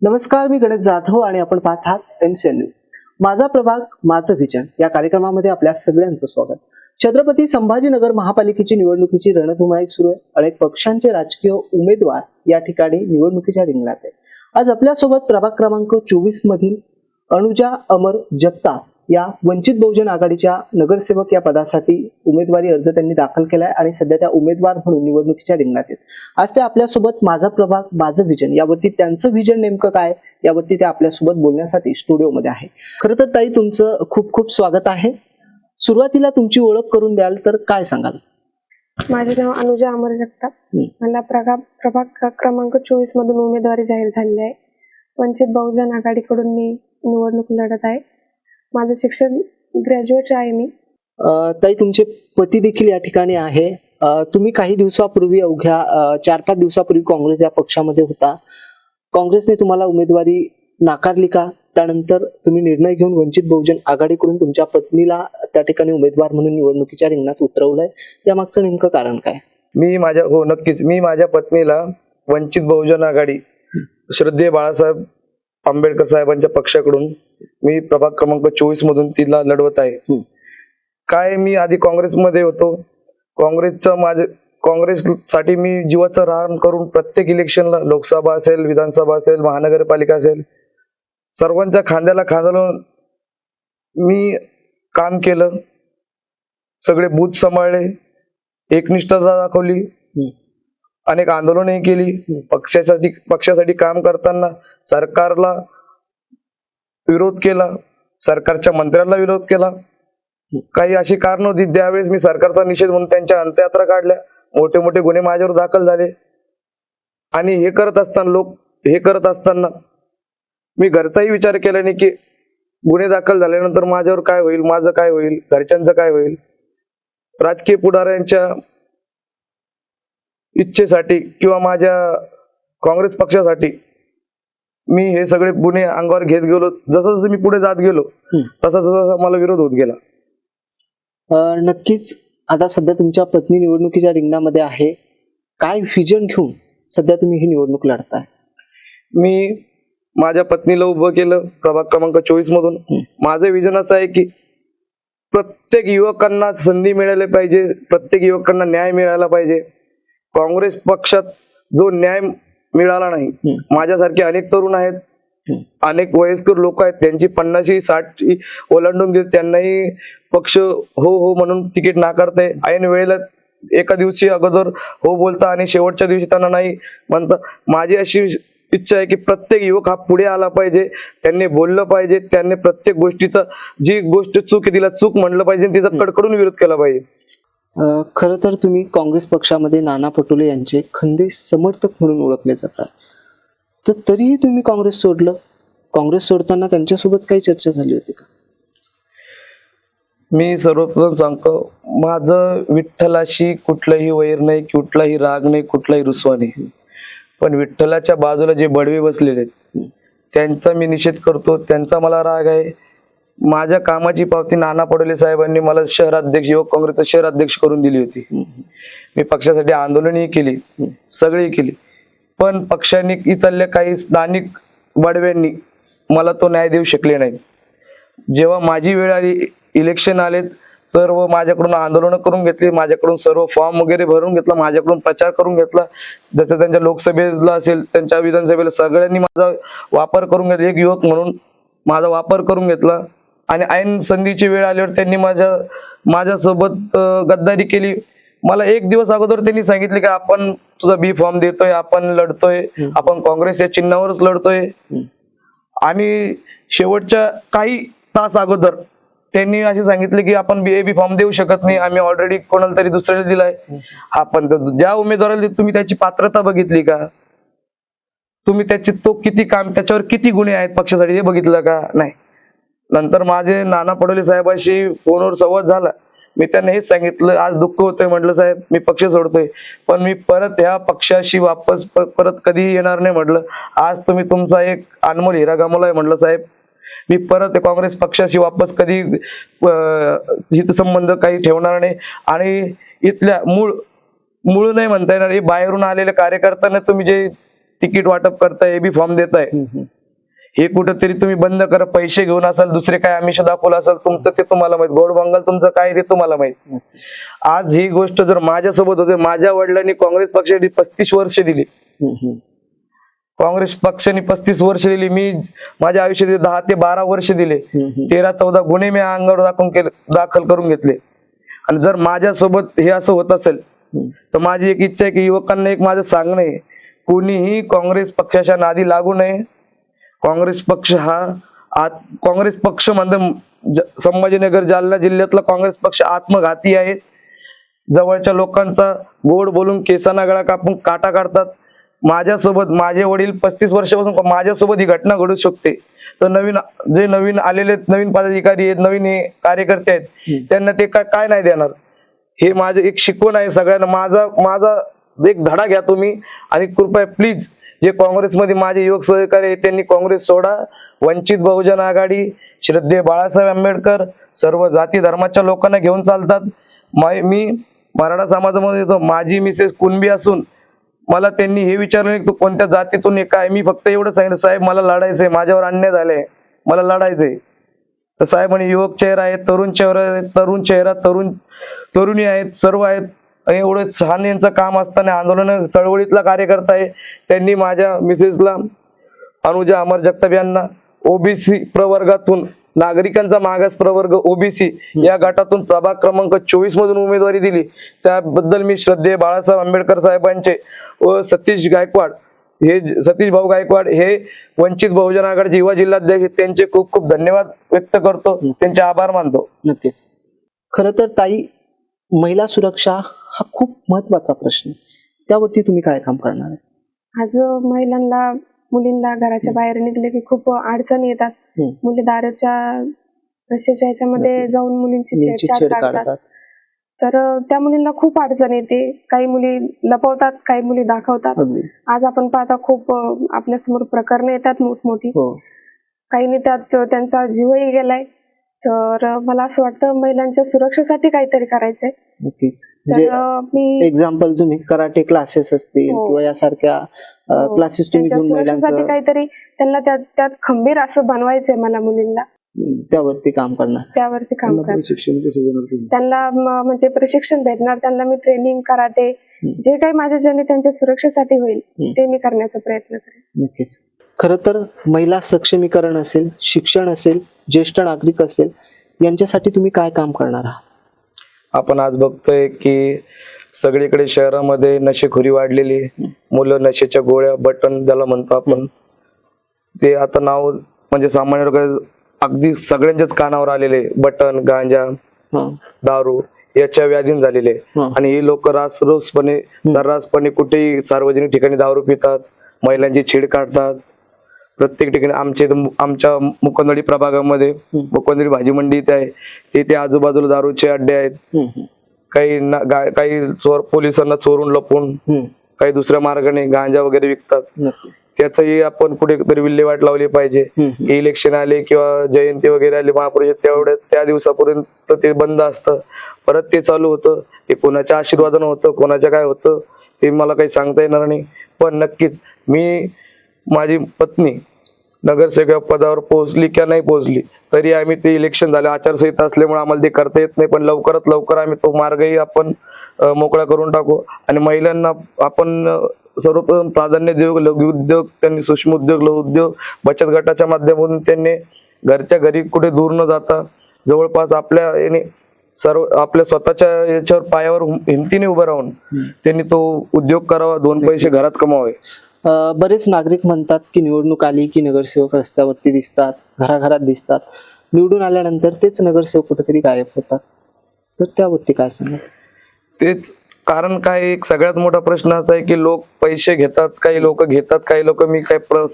नमस्कार, मी गणेश जाधव आणि आपण पाहत आहात एनसीएन न्यूज. माझा प्रभाग माझं विजन या कार्यक्रमामध्ये आपल्या सगळ्यांचं स्वागत. छत्रपती संभाजीनगर महापालिकेची निवडणुकीची रणधुमाळी सुरू आहे. अनेक पक्षांचे राजकीय उमेदवार या ठिकाणी निवडणुकीच्या रिंगणात आहेत. आज आपल्यासोबत प्रभाग क्रमांक 24 मधील अनुजा अमर जगताप या वंचित बहुजन आघाडीच्या नगरसेवक या पदासाठी उमेदवारी अर्ज त्यांनी दाखल केलाय आणि सध्या त्या उमेदवार म्हणून निवडणुकीच्या रिंगणात आहेत. आज ते आपल्यासोबत माझा प्रभाग माझं विजन यावरती त्यांचं विजन नेमकं काय यावरती ते आपल्यासोबत बोलण्यासाठी स्टुडिओमध्ये आहे. खरं तर ताई, तुमचं खूप खूप स्वागत आहे. सुरुवातीला तुमची ओळख करून द्याल तर काय सांगाल? माझे नाव अनुजा अमर जगताप. मला प्रभाग क्रमांक 24 मधून उमेदवारी जाहीर झालेली आहे. वंचित बहुजन आघाडीकडून मी निवडणूक लढत आहे. माझं शिक्षण ग्रॅज्युएट आहे मी. ताई, तुमचे पती देखील या ठिकाणी आहे. तुम्ही काही दिवसापूर्वी अवघ्या 4-5 दिवसापूर्वी काँग्रेस या पक्षामध्ये होता. काँग्रेसने तुम्हाला उमेदवारी नाकारली का? त्यानंतर तुम्ही निर्णय घेऊन वंचित बहुजन आघाडीकडून तुमच्या पत्नीला त्या ठिकाणी उमेदवार म्हणून निवडणुकीच्या रिंगणात उतरवलंय. यामागचं नेमकं कारण काय? नक्कीच मी माझ्या पत्नीला वंचित बहुजन आघाडी श्रद्धेय बाळासाहेब आंबेडकर साहेबांच्या पक्षाकडून मी प्रभाग क्रमांक 24 मधून तिला लढवत आहे. काय, मी आधी काँग्रेसमध्ये होतो. काँग्रेससाठी मी जीवाचं रान करून प्रत्येक इलेक्शनला, लोकसभा असेल, विधानसभा असेल, महानगरपालिका असेल, सर्वांच्या खांद्याला खांदा लावून मी काम केलं. सगळे बूथ सांभाळले, एकनिष्ठता दाखवली, अनेक आंदोलनही केली. पक्षासाठी काम करताना सरकारला विरोध केला, सरकारच्या मंत्र्यांना विरोध केला. काही अशी कारण होती त्यावेळेस मी सरकारचा निषेध म्हणून त्यांच्या अंत्ययात्रा काढल्या. मोठे मोठे गुन्हे माझ्यावर दाखल झाले. आणि हे करत असताना मी घरचाही विचार केला नाही की गुन्हे दाखल झाल्यानंतर माझ्यावर काय होईल, माझं काय होईल, घरच्यांचं काय होईल. राजकीय पुढाऱ्यांच्या इच्छेसाठी किंवा माझ्या काँग्रेस पक्षासाठी मी हे सगळे गुन्हे अंगावर घेत गेलो. जसं जसं मी पुढे जात गेलो तसा मला विरोध होत गेला. नक्कीच. आता सध्या तुमच्या पत्नी निवडणुकीच्या रिंगणामध्ये आहे. काय विजन घेऊन सध्या तुम्ही ही निवडणूक लढताय? मी माझ्या पत्नीला उभं केलं प्रभाग क्रमांक 24 मधून. माझं विजन असं आहे की प्रत्येक युवकांना संधी मिळाली पाहिजे, प्रत्येक युवकांना न्याय मिळाला पाहिजे. काँग्रेस पक्षात जो न्याय मिळाला नाही, माझ्यासारखे अनेक तरुण आहेत, अनेक वयस्कर लोक आहेत, त्यांची 50-60 ओलांडून गेले, त्यांनाही पक्ष हो म्हणून तिकीट नाकारते. ऐन वेळेला एका दिवशी अगोदर हो बोलता आणि शेवटच्या दिवशी त्यांना नाही म्हणता. माझी अशी इच्छा आहे की प्रत्येक युवक हा पुढे आला पाहिजे, त्यांनी बोललं पाहिजे, त्यांनी प्रत्येक गोष्टीचा, जी गोष्ट चूक आहे तिला चूक म्हणलं पाहिजे, तिचा कडकडून विरोध केला पाहिजे. खरं तर तुम्ही काँग्रेस पक्षामध्ये नाना पटोले यांचे खंदे समर्थक म्हणून ओळखले जातात, तर तरीही तुम्ही काँग्रेस सोडलं. काँग्रेस सोडताना त्यांच्यासोबत काही चर्चा झाली होती का? मी सर्वप्रथम सांगतो, माझं विठ्ठलाशी कुठलाही वैर नाही, कुठलाही राग नाही, कुठलाही रुसवा नाही. पण विठ्ठलाच्या बाजूला जे बडवे बसलेले आहेत त्यांचा मी निषेध करतो, त्यांचा मला राग आहे. माझ्या कामाची पावती नाना पटोले साहेबांनी मला शहराध्यक्ष, युवक काँग्रेसचा शहराध्यक्ष करून दिली होती. मी पक्षासाठी आंदोलनही केली, सगळी केली. पण पक्षाने इथल्या काही स्थानिक बडव्यांनी मला तो न्याय देऊ शकले नाही. जेव्हा माझी वेळ आली, इलेक्शन आले, सर्व माझ्याकडून आंदोलन करून घेतली, माझ्याकडून सर्व फॉर्म वगैरे भरून घेतला, माझ्याकडून प्रचार करून घेतला. जसं त्यांच्या लोकसभेला असेल, त्यांच्या विधानसभेला, सगळ्यांनी माझा वापर करून घेतला. एक युवक म्हणून माझा वापर करून घेतला. आणि ऐन संधीची वेळ आल्यावर त्यांनी माझ्यासोबत गद्दारी केली. मला एक दिवस अगोदर त्यांनी सांगितले की आपण तुझा बी फॉर्म देतोय, आपण लढतोय, आपण काँग्रेसच्या चिन्हावरच लढतोय. आणि शेवटच्या काही तास अगोदर त्यांनी असे सांगितले की आपण बी फॉर्म देऊ शकत नाही, आम्ही ऑलरेडी कोणाला तरी दुसऱ्याला दिलाय. आपण ज्या उमेदवाराला तुम्ही त्याची पात्रता बघितली का? तुम्ही तो किती काम, त्याच्यावर किती गुन्हे आहेत पक्षासाठी हे बघितलं का? नाही. नंतर माझे नाना पटोले साहेबांशी फोनवर संवाद झाला. मी त्यांना हेच सांगितलं, आज दुःख होतंय, म्हटलं साहेब मी पक्ष सोडतोय, पण मी परत ह्या पक्षाशी वापस परत कधीही येणार नाही. म्हटलं आज तुम्ही तुमचा एक अनमोल हिरा गमावलाय. म्हटलं साहेब मी परत काँग्रेस पक्षाशी वापस कधी हितसंबंध काही ठेवणार नाही. आणि इथल्या मूळ नाही म्हणता येणार, हे बाहेरून आलेल्या कार्यकर्त्यांना तुम्ही जे तिकीट वाटप करताय, एबी फॉर्म देताय, हे कुठंतरी तुम्ही बंद करा. पैसे घेऊन असाल, दुसरे काय आमिष दाखवलं असाल तुमचं, ते तुम्हाला माहित. गोड बंगाल तुमचं काय ते तुम्हाला माहित. आज ही गोष्ट जर माझ्यासोबत होते, माझ्या वडिलांनी काँग्रेस पक्षाने 35 वर्ष दिली, काँग्रेस पक्षाने 35 वर्ष दिली, मी माझ्या आयुष्यात 10 ते 12 वर्ष दिले. 13-14 गुन्हे मी अंगावर दाखल करून घेतले. आणि जर माझ्यासोबत हे असं होत असेल तर माझी एक इच्छा आहे की युवकांना एक माझं सांगणं आहे, कोणीही काँग्रेस पक्षाच्या नादी लागू नये. काँग्रेस पक्ष हा काँग्रेस पक्ष म्हणजे संभाजीनगर जालना जिल्ह्यातला काँग्रेस पक्ष आत्मघाती आहे. जवळच्या लोकांचा गोड बोलून केसांना गळा कापून काटा काढतात. माझ्यासोबत माझे वडील 35 वर्षापासून माझ्यासोबत ही घटना घडू शकते. तर नवीन आलेले नवीन पदाधिकारी आहेत, नवीन हे कार्यकर्ते आहेत, त्यांना ते काय नाही देणार. हे माझं एक शिकवण आहे सगळ्यांना. माझा एक धडा घ्या तुम्ही आणि कृपया प्लीज जे काँग्रेसमध्ये माझे युवक सहकारी आहेत त्यांनी काँग्रेस सोडा. वंचित बहुजन आघाडी, श्रद्धेय बाळासाहेब आंबेडकर सर्व जाती धर्माच्या लोकांना घेऊन चालतात. मी मराठा समाजामध्ये येतो. माझी मिसेस कुणबी असून मला त्यांनी हे विचारलं की तू कोणत्या जातीतून काय. मी फक्त एवढं सांगितलं, साहेब मला लढायचंय, माझ्यावर अन्याय झालाय, मला लढायचंय. तर साहेब म्हणे युवक चेहरा आहेत, तरुण चेहरा, तरुणी आहेत, सर्व आहेत. आणि एवढं छान यांचं काम असताना आंदोलन चळवळीतला कार्यकर्ता आहे. त्यांनी माझ्या मिसेसला अनुजा अमर जगताप यांना ओबीसी प्रवर्गातून, नागरिकांचा मागास प्रवर्ग ओबीसी या गटातून प्रभाग क्रमांक 24 मधून उमेदवारी दिली. त्याबद्दल मी श्रद्धेय बाळासाहेब आंबेडकर साहेबांचे व सतीश भाऊ गायकवाड हे वंचित बहुजन आघाडीचे युवा जिल्हाध्यक्ष, त्यांचे खूप खूप धन्यवाद व्यक्त करतो, त्यांचे आभार मानतो. नक्कीच. खरं तर ताई, महिला सुरक्षा हा खूप महत्वाचा प्रश्न आहे. त्यावरती तुम्ही काय काम करणार आहे? आज मुलींना घराच्या बाहेर निघले की खूप अडचणी येतात. मुली दारूच्या नशेच्या ह्याच्यामध्ये जाऊन मुलींची छेडछाड करतात. तर त्या मुलींना खूप अडचण येते. काही मुली लपवतात, काही मुली दाखवतात. आज आपण पाहता खूप आपल्यासमोर प्रकरणं येतात मोठमोठी. काहींनी त्यात त्यांचा जीवही गेलाय. तर मला असं वाटतं महिलांच्या सुरक्षेसाठी काहीतरी करायचंय. नक्कीच. म्हणजे मी एक्झाम्पल तुम्ही कराटे क्लासेस असतील किंवा यासारख्या क्लासेस तुम्ही घेऊन महिलांचं काहीतरी त्यांना त्यात खंबीर असं बनवायचंय मला मुलींना. त्यावरती काम करणार. त्यांना म्हणजे प्रशिक्षण भेटणार, त्यांना मी ट्रेनिंग कराटे जे काही माझ्याच्याने त्यांच्या सुरक्षेसाठी होईल ते मी करण्याचा प्रयत्न करेन. नक्कीच. खरं तर महिला सक्षमीकरण असेल, शिक्षण असेल, ज्येष्ठ नागरिक असेल, यांच्यासाठी तुम्ही काय काम करणार आहात? आपण आज बघतोय की सगळीकडे शहरामध्ये नशेखोरी वाढलेली, मुलं नशेच्या गोळ्या, बटन ज्याला म्हणतो आपण, ते आता नाव म्हणजे सामान्य लोक अगदी सगळ्यांच्याच कानावर आलेले. बटन, गांजा, दारू याच्या व्याधीन झालेले. आणि हे लोक सर्रासपणे कुठेही सार्वजनिक ठिकाणी दारू पितात, महिलांची छेड काढतात. प्रत्येक ठिकाणी आमच्या मुकंदवाडी प्रभागामध्ये मुकंदवाडी भाजी मंडी इथे आहे, तिथे आजूबाजूला दारूचे अड्डे आहेत. काही चोर पोलिसांना चोरून लपून काही दुसऱ्या मार्गाने गांजा वगैरे विकतात. त्याचंही आपण कुठेतरी विल्हेवाट लावली पाहिजे. इलेक्शन आले किंवा जयंती वगैरे आली महापुरुष, त्या दिवसापर्यंत ते बंद असतं, परत ते चालू होतं. ते कोणाच्या आशीर्वादानं होतं, कोणाच्या काय होतं ते मला काही सांगता येणार नाही. पण नक्कीच माझी पत्नी नगरसेवक पदावर पोहोचली किंवा नाही पोहोचली तरी आम्ही ते इलेक्शन झाले, आचारसंहिता असल्यामुळे आम्हाला ते करता येत नाही. पण लवकरात लवकर आम्ही तो मार्गही आपण मोकळा करून टाकू. आणि महिलांना आपण सर्वप्रथम प्राधान्य देऊ. लघु उद्योग, त्यांनी सूक्ष्म उद्योग, लघु उद्योग, बचत गटाच्या माध्यमातून त्यांनी घरच्या घरी कुठे दूर न जाता जवळपास आपल्या स्वतःच्या याच्यावर पायावर हिमतीने उभं राहून त्यांनी तो उद्योग करावा, 2 पैसे घरात कमावे. बरेच नागरिक म्हणतात की निवडणूक आली की नगरसेवक रस्त्यावरती दिसतात, घराघरात दिसतात, निवडून आल्यानंतर तेच नगरसेवक कुठेतरी गायब होतात. तर त्यावरती काय सांगा? तेच कारण काय, एक सगळ्यात मोठा प्रश्न असा आहे की लोक पैसे घेतात, काही लोक घेतात, काही लोक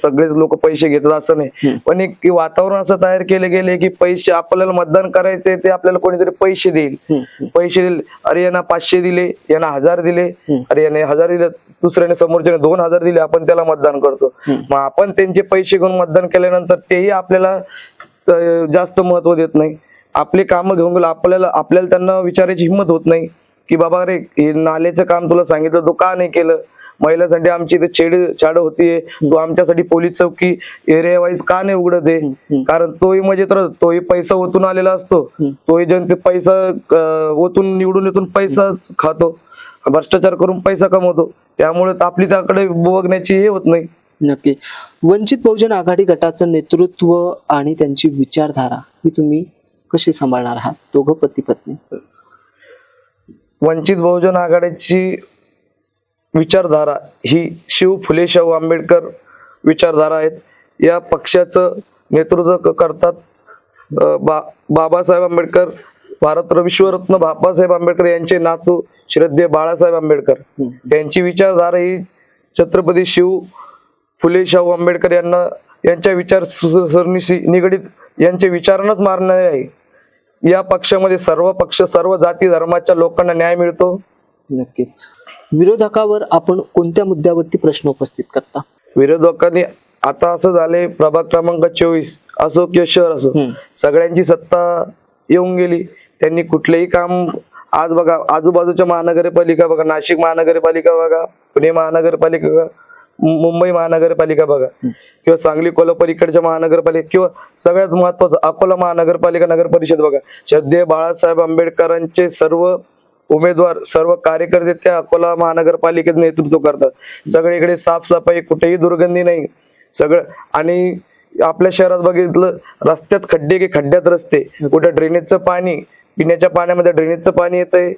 सगळेच लोक पैसे घेतात असं नाही. पण एक वातावरण असं तयार केले गेले की पैसे आपल्याला मतदान करायचे, ते आपल्याला कोणीतरी पैसे देईल. अरे यांना 500 दिले, यांना 1000 दिले, अरे याने 1000 दिले, दुसऱ्याने समोरच्याने 2000 दिले, आपण त्याला मतदान करतो. मग आपण त्यांचे पैसे घेऊन मतदान केल्यानंतर तेही आपल्याला जास्त महत्व देत नाही. आपली कामं घेऊन गेलो, आपल्याला त्यांना विचारायची हिंमत होत नाही की बाबा रे हे नाल्याचं काम तुला सांगितलं तू का नाही केलं. महिलांसाठी आमची इथे छाड होतीये, तो आमच्यासाठी पोलीस चौकी एरिया वाईज का नाही उघडत आहे? कारण तोही म्हणजे तर तोही पैसा ओतून आलेला असतो, तोही जनते पैसा ओतून निवडून येतून पैसा खातो, भ्रष्टाचार करून पैसा कमवतो, त्यामुळे आपली त्याकडे बघण्याची हे होत नाही. नक्की. वंचित बहुजन आघाडी गटाचं नेतृत्व आणि त्यांची विचारधारा ही तुम्ही कशी सांभाळणार आहात, दोघं पती पत्नी? वंचित बहुजन आघाडीची विचारधारा ही शिव फुले शाहू आंबेडकर विचारधारा आहेत. या पक्षाचं नेतृत्व करतात बाबासाहेब आंबेडकर, भारतरत्न विश्वरत्न बाबासाहेब आंबेडकर यांचे नातू श्रद्धेय बाळासाहेब आंबेडकर. त्यांची विचारधारा ही छत्रपती शिव फुले शाहू आंबेडकर यांच्या विचार सरणीशी निगडीत यांचे विचारांनाच मारणारे आहे. या पक्षामध्ये सर्व पक्ष, सर्व जाती धर्माच्या लोकांना न्याय मिळतो. नक्की. विरोधकावर आपण कोणत्या मुद्द्यावरती प्रश्न उपस्थित करता? विरोधकांनी आता असं झालंय, प्रभाग क्रमांक 24 असो किंवा शहर असो, सगळ्यांची सत्ता येऊन गेली. त्यांनी कुठलेही काम, आज बघा आजूबाजूच्या महानगरपालिका बघा, नाशिक महानगरपालिका बघा, पुणे महानगरपालिका बघा, मुंबई महानगरपालिका बघा, किंवा सांगली कोल्हापूर इकडच्या महानगरपालिका, किंवा सगळ्यात महत्वाचं अकोला महानगरपालिका नगर परिषद बघा, श्रद्धेय बाळासाहेब आंबेडकरांचे सर्व उमेदवार, सर्व कार्यकर्ते त्या अकोला महानगरपालिकेत नेतृत्व करतात. सगळीकडे साफसफाई, कुठेही दुर्गंधी नाही सगळं. आणि आपल्या शहरात बघितलं, रस्त्यात खड्डे की खड्ड्यात रस्ते, कुठं ड्रेनेजचं पाणी, पिण्याच्या पाण्यामध्ये ड्रेनेजचं पाणी येतंय,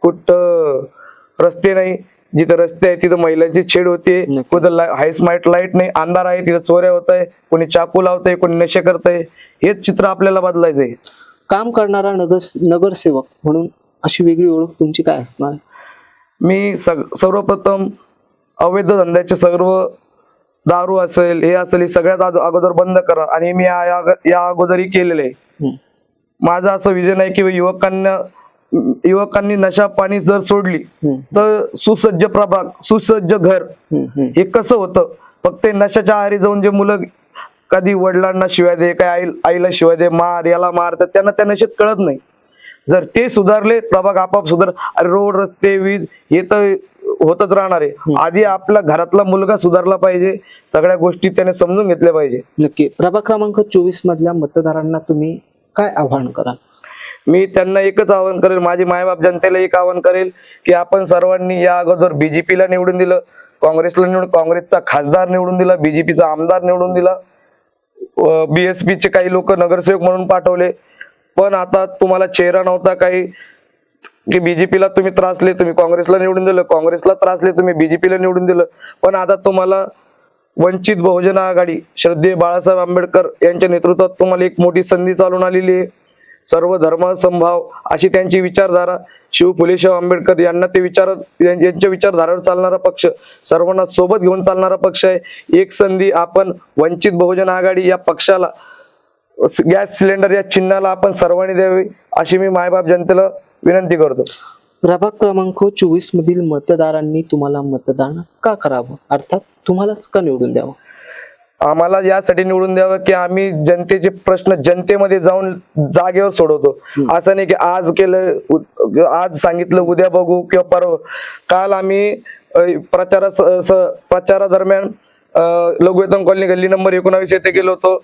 कुठं रस्ते नाही, जिथं रस्ते आहे तिथं महिलांची छेड होते, कुठं हायस्मार्ट लाईट नाही, अंधार आहे तिथं चोऱ्या होत आहे, कोणी चाकू लावतंय, कोणी नशे करतंय. हेच चित्र आपल्याला बदलायचंय. काम करणारा नगरसेवक म्हणून अशी वेगळी ओळख तुमची काय असणार? मी सर्वप्रथम अवैध धंद्याचे सर्व दारू असेल, हे असेल, हे सगळ्यात अगोदर बंद करा. आणि मी या अगोदरही केलेलं आहे. माझं असं विजन आहे की युवकांनी नशा पाणी जर सोडली तर सुसज्ज प्रभाग, सुसज्ज घर हे कसं होतं? फक्त नशाच्या आहारी जाऊन जे मुलं कधी वडिलांना शिवाय दे, काय आईला शिवाय दे, मार, याला मार, तर त्यांना त्या नशेत कळत नाही. जर ते सुधारले, प्रभाग आपाप अरे रोड, रस्ते, वीज हे तर होतच राहणार आहे. आधी आपला घरातला मुलगा सुधारला पाहिजे, सगळ्या गोष्टी त्याने समजून घेतल्या पाहिजे. नक्की. प्रभाग क्रमांक 24 मधल्या मतदारांना तुम्ही काय आव्हान कराल? मी त्यांना एकच आवाहन करेल, माझी मायबाप जनतेला एक आवाहन करेल की आपण सर्वांनी या अगोदर बीजेपीला निवडून दिलं, काँग्रेसला काँग्रेसचा खासदार निवडून दिला, बीजेपीचा आमदार निवडून दिला, बीएसपीचे काही लोक नगरसेवक म्हणून पाठवले, पण आता तुम्हाला चेहरा नव्हता काही की बीजेपीला तुम्ही त्रासले, तुम्ही काँग्रेसला निवडून दिलं, काँग्रेसला त्रासले, तुम्ही बीजेपीला निवडून दिलं. पण आता तुम्हाला वंचित बहुजन आघाडी श्रद्धेय बाळासाहेब आंबेडकर यांच्या नेतृत्वात तुम्हाला एक मोठी संधी चालून आलेली आहे. सर्व धर्म समभाव अशी त्यांची विचारधारा, शिव फुले शाहू आंबेडकर यांना ते यांच्या विचारधारावर चालणारा पक्ष, सर्वांना सोबत घेऊन चालणारा पक्ष आहे. एक संधी आपण वंचित बहुजन आघाडी या पक्षाला, गॅस सिलेंडर या चिन्हाला आपण सर्वांनी द्यावी अशी मी मायबाप जनतेला विनंती करतो. प्रभाग क्रमांक 24 मधील मतदारांनी तुम्हाला मतदान का करावं, अर्थात तुम्हालाच का निवडून द्यावं? आम्हाला यासाठी निवडून द्यावं की आम्ही जनतेचे प्रश्न जनतेमध्ये जाऊन जागेवर सोडवतो. असं नाही की आज केलं, आज सांगितलं, उद्या बघू किंवा परवा. काल आम्ही प्रचारादरम्यान लघुवेतन कॉलनी गल्ली नंबर 19 येथे गेलो होतो.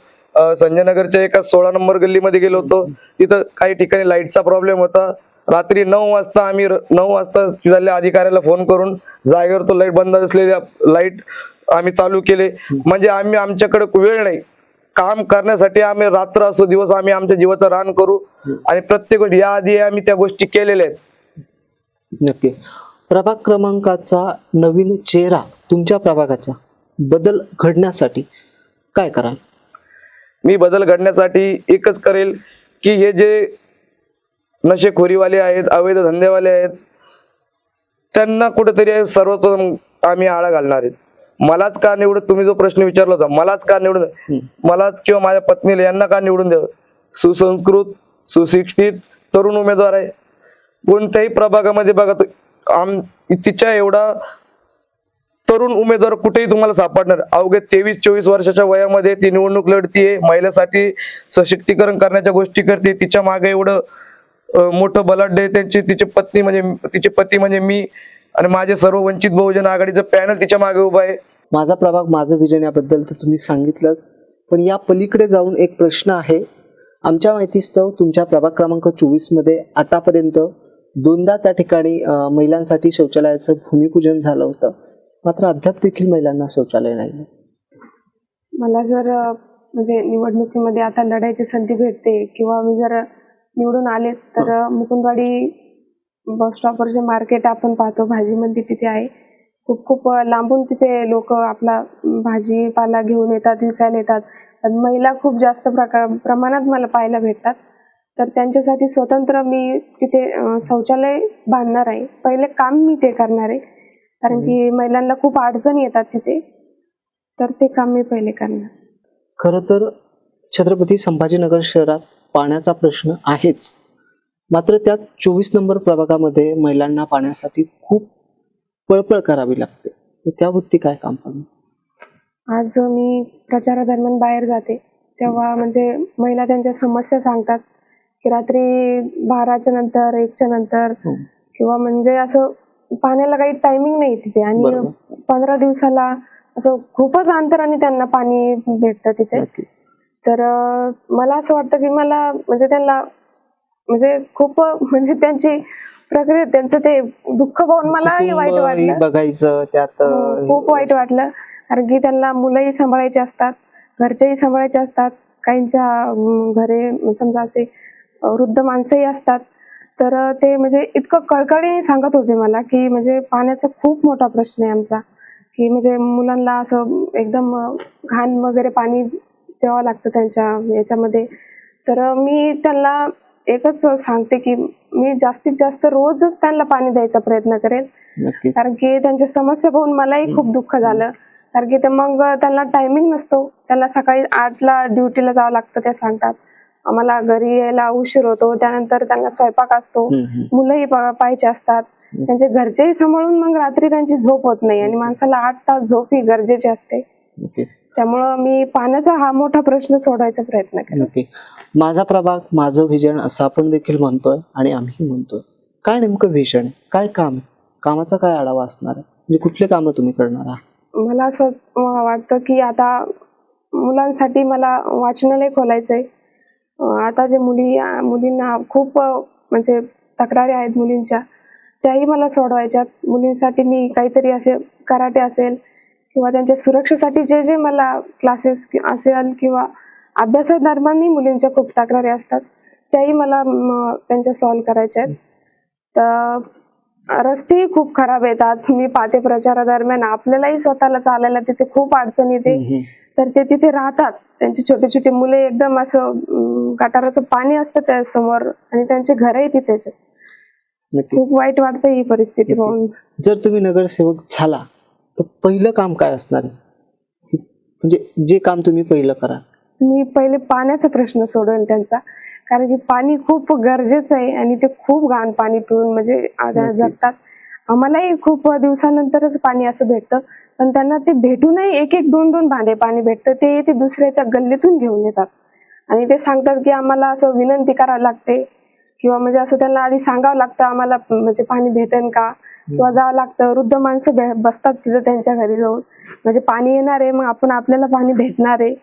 संजय नगरच्या एका 16 नंबर गल्लीमध्ये गेलो होतो. तिथं काही ठिकाणी लाईटचा प्रॉब्लेम होता. रात्री 9 वाजता तिथल्या अधिकाऱ्याला फोन करून जागेवर तो लाईट बंद असलेल्या लाईट आम्ही चालू केले. म्हणजे आमच्याकडे वेळ नाही, काम करण्यासाठी आम्ही रात्र असो दिवस आम्ही आमच्या जीवाचं रान करू आणि प्रत्येक गोष्टी याआधी आम्ही त्या गोष्टी केलेल्या आहेत. नक्की. प्रभाग क्रमांकाचा नवीन चेहरा, तुमच्या प्रभागाचा बदल घडण्यासाठी काय कराल? मी बदल घडण्यासाठी एकच करेल की हे जे नशेखोरीवाले आहेत, अवैध धंदेवाले आहेत, त्यांना कुठेतरी सर्वप्रथम आम्ही आळा घालणार आहेत. मलाच का निवडून, तुम्ही जो प्रश्न विचारला होता, मलाच का निवडून, मलाच किंवा माझ्या पत्नीला, यांना का निवडून द्यावं? सुसंस्कृत, सुशिक्षित तरुण उमेदवार आहे. कोणत्याही प्रभागामध्ये बघा, तिच्या एवढा तरुण उमेदवार कुठेही तुम्हाला सापडणार. अवघ्या 23-24 वर्षाच्या वयामध्ये ती निवडणूक लढतीये, महिलांसाठी सशक्तीकरण करण्याच्या गोष्टी करते. तिच्या मागे एवढं मोठं बलाढ्य आहे तिचे पती म्हणजे मी आणि माझे सर्व वंचित बहुजन आघाडीचं पॅनल तिच्या मागे उभं आहे. माझा प्रभाग माझं विजन याबद्दल तर तुम्ही सांगितलंच, पण या पलीकडे जाऊन एक प्रश्न आहे. आमच्या माहितीस्तव तुमच्या प्रभाग क्रमांक 24 मध्ये आतापर्यंत 2दा त्या ठिकाणी महिलांसाठी शौचालयाचं भूमिपूजन झालं होतं, मात्र अद्याप देखील महिलांना शौचालय नाही. मला जर म्हणजे निवडणुकीमध्ये आता लढायची संधी भेटते किंवा मी जर निवडून आलेच तर मुकुंदवाडी बस स्टॉपवर जे मार्केट आपण पाहतो, भाजी मंडी तिथे आहे. खूप खूप लांबून तिथे लोक आपला भाजीपाला घेऊन येतात, विकायला येतात. पण महिला खूप जास्त प्रमाणात मला पाहायला भेटतात. तर त्यांच्यासाठी स्वतंत्र मी तिथे शौचालय बांधणार आहे. पहिले काम मी ते करणार आहे, कारण की महिलांना खूप अडचणी येतात तिथे. तर ते काम मी पहिले करणार. खरं तर छत्रपती संभाजीनगर शहरात पाण्याचा प्रश्न आहेच, मात्र त्यात 24 नंबर प्रभागामध्ये महिलांना पाण्यासाठी खूप पळपळ करावी लागते. तर त्यावरती काय काम करणार? आज मी प्रचारादरम्यान बाहेर जाते तेव्हा म्हणजे महिला त्यांच्या समस्या सांगतात की रात्री 12च्या नंतर 1च्या नंतर किंवा म्हणजे असं पाण्याला काही टायमिंग नाही तिथे, आणि बरोबर. 15 दिवसाला असं खूपच अंतराने त्यांना पाणी भेटतं तिथे. नक्की. तर मला असं वाटतं की मला म्हणजे त्यांना म्हणजे खूप म्हणजे त्यांची प्रक्रिया, त्यांचं ते दुःख पाहून मलाही वाईट कुटुंबही वाटलं. बघायचं त्यात. खूप वाईट वाटलं, कारण की त्यांना मुलंही सांभाळायची असतात, घरचेही सांभाळायचे असतात. काहींच्या घरे समजा असे वृद्ध माणसंही असतात. तर ते म्हणजे इतकं कळकळीने सांगत होते मला की म्हणजे पाण्याचा खूप मोठा प्रश्न आहे आमचा, की म्हणजे मुलांना असं एकदम घाण वगैरे पाणी प्यावं लागतं त्यांच्या याच्यामध्ये. तर मी त्यांना एकच सांगते की मी जास्तीत जास्त रोजच त्यांना पाणी द्यायचा प्रयत्न करेल, नक्कीच. कारण की त्यांच्या समस्या पाहून मलाही खूप दुःख झालं. कारण की ते मग त्यांना टायमिंग नसतो, त्यांना सकाळी 8ला ड्युटीला जावं लागतं. ते सांगतात आम्हाला घरी यायला उशीर होतो, त्यानंतर त्यांना स्वयंपाक असतो, मुलंही पाहायचे असतात, त्यांचे घरचेही सांभाळून मग रात्री त्यांची झोप होत नाही, आणि माणसाला 8 तास झोप ही गरजेची असते. नक्कीच. त्यामुळं मी पाण्याचा हा मोठा प्रश्न सोडवायचा प्रयत्न केला. नक्की. माझा प्रभाग माझं विजन असं आपण देखील म्हणतोय आणि आम्ही म्हणतोय. काय नेमकं विजन आहे? काय काम आहे? कामाचा काय आढावा असणार आहे? म्हणजे कुठले कामं तुम्ही करणार आहात? मला असं वाटतं की आता मुलांसाठी मला वाचनालय खोलायचंय. आता जे मुलींना खूप म्हणजे तक्रारी आहेत मुलींच्या, त्याही मला सोडवायच्यात. मुलींसाठी मी काहीतरी असे कराटे असेल किंवा त्यांच्या सुरक्षेसाठी जे जे मला क्लासेस असेल किंवा अभ्यासादरम्यानही मुलींच्या खूप तक्रारी असतात, त्याही मला त्यांच्या सॉल्व्ह करायच्या आहेत. तर रस्तेही खूप खराब आहेत. आज मी पाहते प्रचारादरम्यान आपल्यालाही स्वतःला चालायला तिथे खूप अडचण येते. तर ते तिथे राहतात, त्यांची छोटी छोटी मुले, एकदम असं गटाराचं पाणी असतं त्या समोर, आणि त्यांचे घरही तिथेच आहेत. नक्की. खूप वाईट वाटतं ही परिस्थिती पाहून. जर तुम्ही नगरसेवक झाला तर पहिलं काम काय असणार आहे? म्हणजे जे काम तुम्ही पहिलं करा. मी पहिले पाण्याचा प्रश्न सोडवेल त्यांचा, कारण की पाणी खूप गरजेचं आहे आणि ते खूप घाण पाणी पिऊन म्हणजे जगतात. आम्हालाही खूप दिवसानंतरच पाणी असं भेटतं, पण त्यांना ते भेटूनही 1-1, 2-2 भांडे पाणी भेटतं. ते दुसऱ्याच्या गल्लीतून घेऊन येतात आणि ते सांगतात की आम्हाला असं विनंती करावी लागते किंवा म्हणजे असं त्यांना आधी सांगावं लागतं आम्हाला म्हणजे पाणी भेटेल का, किंवा जावं लागतं. वृद्ध माणसं बसतात तिथं त्यांच्या घरी जाऊन, म्हणजे पाणी येणार आहे, मग आपण आपल्याला पाणी भेटणार आहे.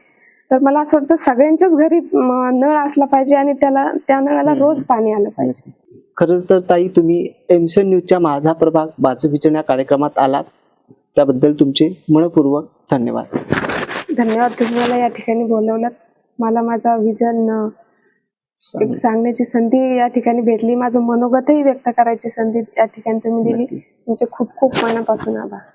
तर मला असं वाटतं सगळ्यांच्याच घरी नळ असला पाहिजे आणि त्या नळाला रोज पाणी आलं पाहिजे. खरं तर ताई, तुम्ही एमसीएन न्यूजच्या माझा प्रभाग माझं विजन या कार्यक्रमात आलात, त्याबद्दल तुमचे मनपूर्वक धन्यवाद. धन्यवाद. तुम्ही मला या ठिकाणी बोलवलं, मला माझा विजन सांगण्याची संधी या ठिकाणी भेटली, माझं मनोगतही व्यक्त करायची संधी या ठिकाणी तुम्ही दिली. तुमचे खूप खूप मनापासून आभार.